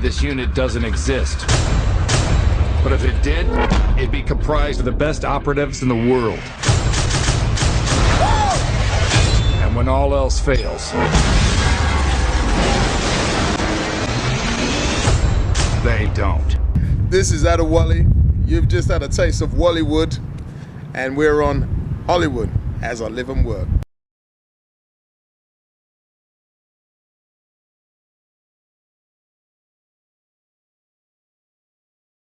this unit doesn't exist. But if it did, it'd be comprised of the best operatives in the world. And when all else fails, they don't. This is Adewale. You've just had a taste of Wallywood, and we're on Hollywood as I live and work.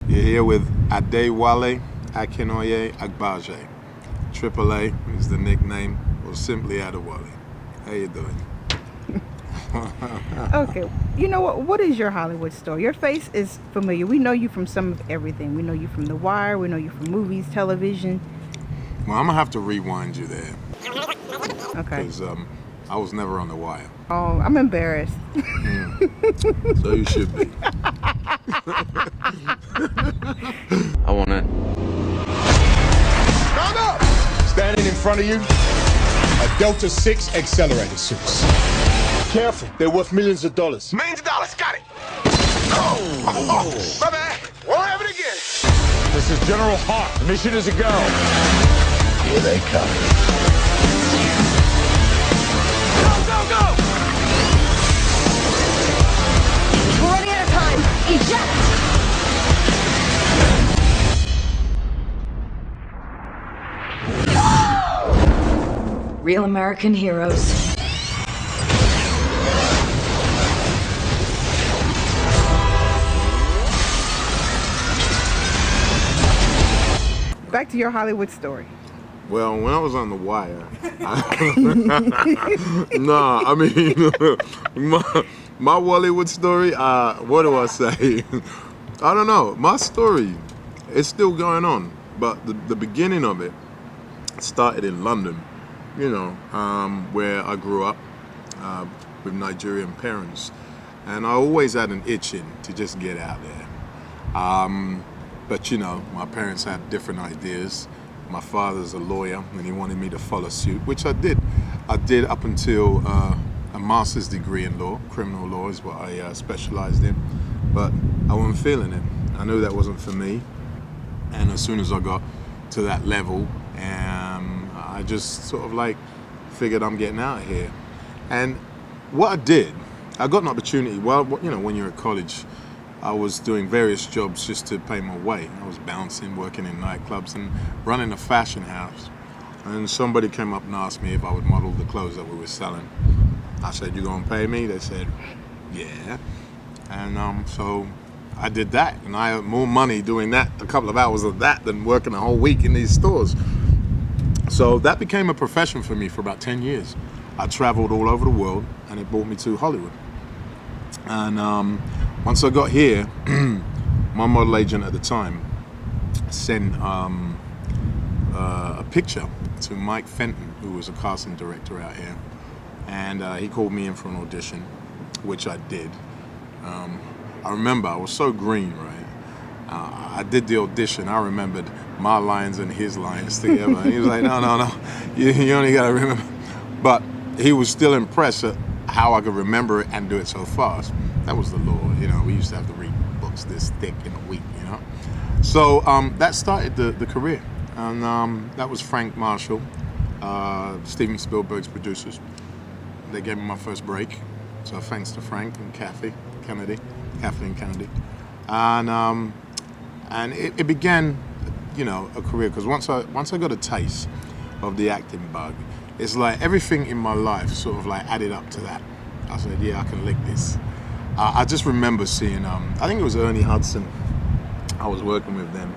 You're here with Adewale Akinnuoye-Agbaje. AAA is the nickname, or simply Adewale. How you doing? Okay, you know what is your Hollywood story? Your face is familiar. We know you from some of everything. We know you from The Wire, we know you from movies, television. Well, I'm gonna have to rewind you there. Okay. Because I was never on The Wire. Oh, I'm embarrassed. So you should be. I want it. Stand up! Standing in front of you are Delta 6 accelerator suits. Careful, they're worth millions of dollars. Millions of dollars, got it! Oh, my bad. Won't have it again. This is General Hart. The mission is a go. Here they come. Go, go, go! We're running out of time. Eject! Real American heroes. Back to your Hollywood story. Well, when I was on The Wire, I mean, my Wallywood story, what do I say? I don't know. My story is still going on, but the beginning of it started in London, you know, where I grew up with Nigerian parents. And I always had an itching to just get out there. But, you know, my parents had different ideas. My father's a lawyer, and he wanted me to follow suit, which I did. I did up until a master's degree in law. Criminal law is what I specialized in. But I wasn't feeling it. I knew that wasn't for me. And as soon as I got to that level, I just sort of like figured I'm getting out of here. And what I did, I got an opportunity. Well, you know, when you're at college, I was doing various jobs just to pay my way. I was bouncing, working in nightclubs, and running a fashion house. And somebody came up and asked me if I would model the clothes that we were selling. I said, "You gonna pay me?" They said, "Yeah." And so I did that, and I had more money doing that, a couple of hours of that, than working a whole week in these stores. So that became a profession for me for about 10 years. I traveled all over the world, and it brought me to Hollywood. And once I got here, my model agent at the time sent a picture to Mike Fenton, who was a casting director out here. And he called me in for an audition, which I did. I remember I was so green, right? I did the audition. I remembered my lines and his lines together. And he was like, no, you only got to remember. But he was still impressed at how I could remember it and do it so fast. That was the law, you know. We used to have to read books this thick in a week, you know. So that started the career. And that was Frank Marshall, Steven Spielberg's producers. They gave me my first break. So thanks to Frank and Kathleen Kennedy. And it began, you know, a career, because once I got a taste of the acting bug, it's like everything in my life sort of like added up to that. I said, yeah, I can lick this. I just remember seeing, I think it was Ernie Hudson. I was working with them,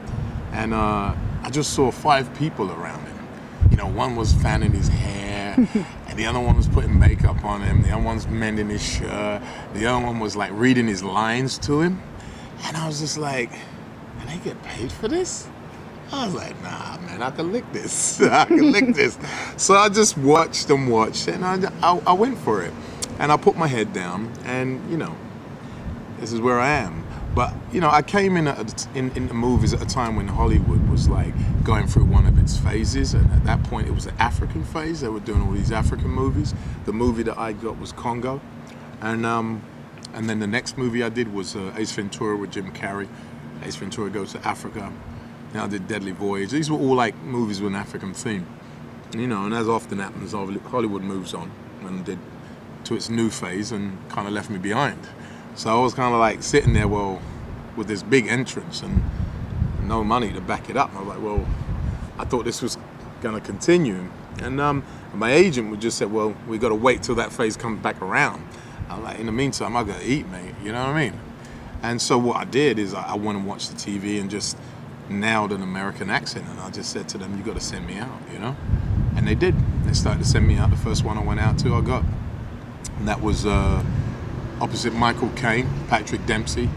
and I just saw 5 people around him. You know, one was fanning his hair, and the other one was putting makeup on him. The other one's mending his shirt. The other one was like reading his lines to him. And I was just like, can I get paid for this? I was like, nah, man, I can lick this. I can lick this. So I just watched and watched, and I went for it. And I put my head down, and, you know, this is where I am. But, you know, I came in the movies at a time when Hollywood was like going through one of its phases. And at that point, it was the African phase. They were doing all these African movies. The movie that I got was Congo. And And then the next movie I did was Ace Ventura with Jim Carrey. Ace Ventura Goes to Africa. Then I did Deadly Voyage. These were all like movies with an African theme. You know, and as often happens, Hollywood moves on and did to its new phase and kind of left me behind. So I was kind of like sitting there, well, with this big entrance and no money to back it up. I was like, well, I thought this was going to continue. And my agent would just say, well, we got to wait till that phase comes back around. I'm like, in the meantime, I got to eat, mate. You know what I mean? And so what I did is I went and watched the TV and just nailed an American accent. And I just said to them, you got to send me out, you know? And they did. They started to send me out. The first one I went out to, I got. And that was opposite Michael Caine, Patrick Dempsey.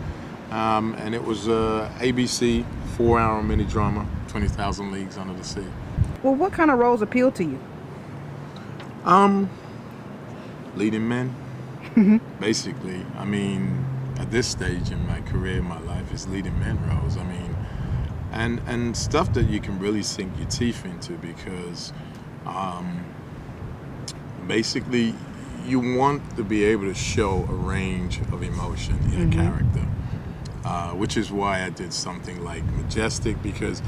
And it was ABC 4-hour mini drama, 20,000 Leagues Under the Sea. Well, what kind of roles appeal to you? Leading men. Basically, I mean, at this stage in my career, in my life, is leading men roles. I mean, and stuff that you can really sink your teeth into because basically you want to be able to show a range of emotion in a character, which is why I did something like Majestic, because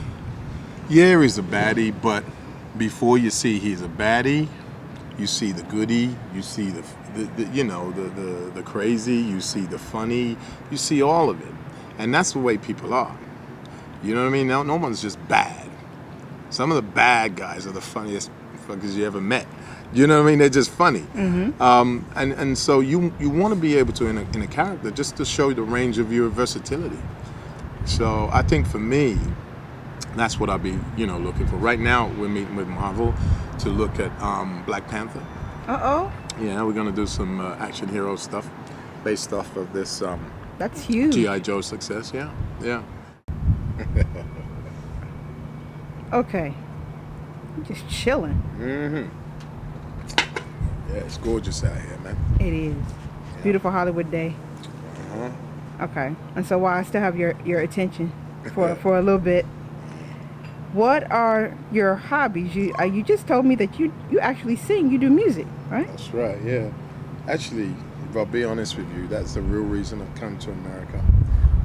yeah, he's a baddie, but before you see he's a baddie, you see the goodie, you see the crazy, you see the funny, you see all of it, and that's the way people are. You know what I mean? No one's just bad. Some of the bad guys are the funniest fuckers you ever met. You know what I mean? They're just funny. And so you want to be able to in a character just to show the range of your versatility. So I think for me, that's what I'll be looking for. Right now we're meeting with Marvel to look at Black Panther. Yeah, we're gonna do some action hero stuff based off of this That's huge. G.I. Joe success. Yeah. Okay. I'm just chilling. Yeah, it's gorgeous out here, man. It is. Beautiful Hollywood day. Okay. And so while I still have your attention for a little bit, what are your hobbies? You just told me that you actually sing, you do music, right? That's right, yeah. Actually, if I'll be honest with you, that's the real reason I've come to America,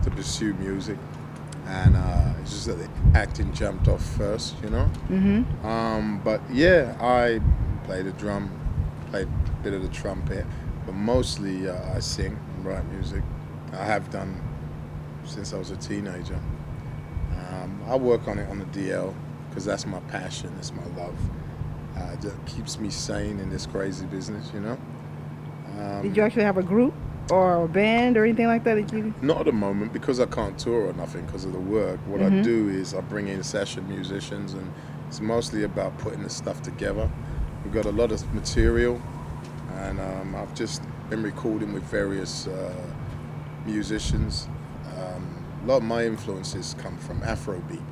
to pursue music. And it's just that the acting jumped off first, you know? But yeah, I play the drum, play a bit of the trumpet, but mostly I sing and write music. I have done since I was a teenager. I work on it on the DL because that's my passion, it's my love. It just keeps me sane in this crazy business, you know? Did you actually have a group or a band or anything like that? Not at the moment, because I can't tour or nothing because of the work. What I do is I bring in session musicians, and it's mostly about putting the stuff together. We've got a lot of material, and I've just been recording with various musicians. A lot of my influences come from Afrobeat.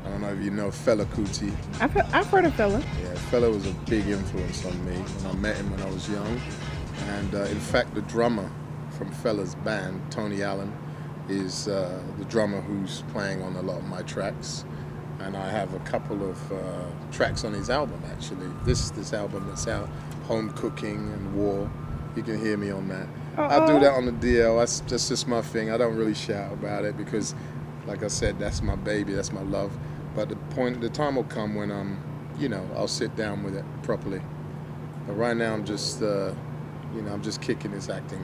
I don't know if you know Fela Kuti. I've heard of Fela. Yeah, Fela was a big influence on me when I met him when I was young. And in fact, the drummer from Fela's band, Tony Allen, is the drummer who's playing on a lot of my tracks. And I have a couple of tracks on his album, actually. This album that's out, Home Cooking and War. You can hear me on that. I do that on the DL. That's just my thing. I don't really shout about it because, like I said, that's my baby, that's my love. But the time will come when I'll sit down with it properly. But right now I'm just, I'm just kicking this acting.